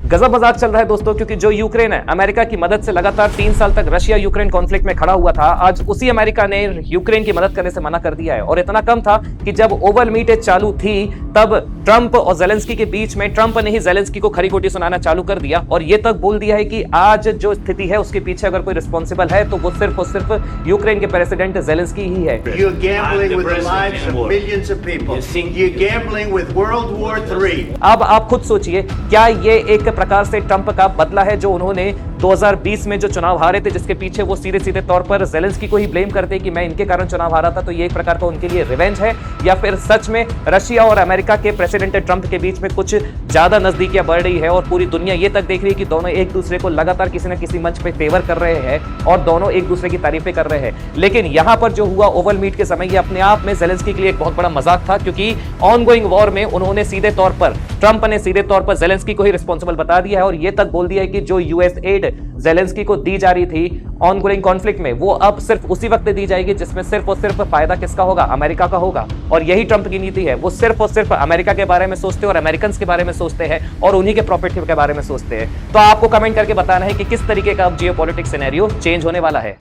गजब मजाक चल रहा है दोस्तों, क्योंकि जो यूक्रेन है अमेरिका की मदद से लगातार 3 साल तक रशिया यूक्रेन कॉन्फ्लिक्ट में खड़ा हुआ था, आज उसी अमेरिका ने यूक्रेन की मदद करने से मना कर दिया है। और इतना कम था कि जब ओवल मीट चालू थी तब ट्रंप और जेलेंस्की के बीच में ट्रंप ने ही जेलेंस्की को खरी खोटी सुनाना चालू कर दिया और यह तक बोल दिया है कि आज जो स्थिति है उसके पीछे अगर कोई रिस्पॉन्सिबल है तो वो सिर्फ और सिर्फ यूक्रेन के प्रेसिडेंट जेलेंस्की ही है। You're gambling with the lives of millions of people. You're gambling with World War III. अब आप खुद सोचिए, क्या ये एक प्रकार से ट्रंप का बदला है जो उन्होंने 2020 में जो चुनाव हारे थे, जिसके पीछे वो सीधे सीधे तौर पर जेलेंस्की को ही ब्लेम करते कि मैं इनके कारण चुनाव हारा था, तो ये एक प्रकार का उनके लिए रिवेंज है? या फिर सच में रशिया और अमेरिका के प्रेसिडेंट ट्रंप के बीच में कुछ ज्यादा नजदीकियां बढ़ रही है और पूरी दुनिया ये तक देख रही है कि दोनों एक दूसरे को लगातार किसी न किसी मंच पे फेवर कर रहे हैं और दोनों एक दूसरे की तारीफें कर रहे हैं। लेकिन यहां पर जो हुआ ओवल मीट के समय, ये अपने आप में जेलेंस्की के लिए एक बहुत बड़ा मजाक था, क्योंकि ऑनगोइंग वॉर में उन्होंने सीधे तौर पर ट्रंप ने सीधे तौर पर जेलेंस्की को ही रिस्पॉन्सिबल बता दिया है और यह तक बोल दिया है कि जो यूएस एड जेलेंस्की को दी जा रही थी ऑनगोइंग कॉन्फ्लिक्ट में, वो अब सिर्फ उसी वक्त दी जाएगी जिसमें सिर्फ और सिर्फ फायदा किसका होगा? अमेरिका का होगा। और यही ट्रंप की नीति है, वो सिर्फ और सिर्फ अमेरिका के बारे में सोचते हैं और अमेरिकन के बारे में सोचते हैं और उन्हीं के प्रॉफिट के बारे में सोचते हैं। तो आपको कमेंट करके बताना है कि किस तरीके का अब जियोपॉलिटिक्स सिनेरियो चेंज होने वाला है।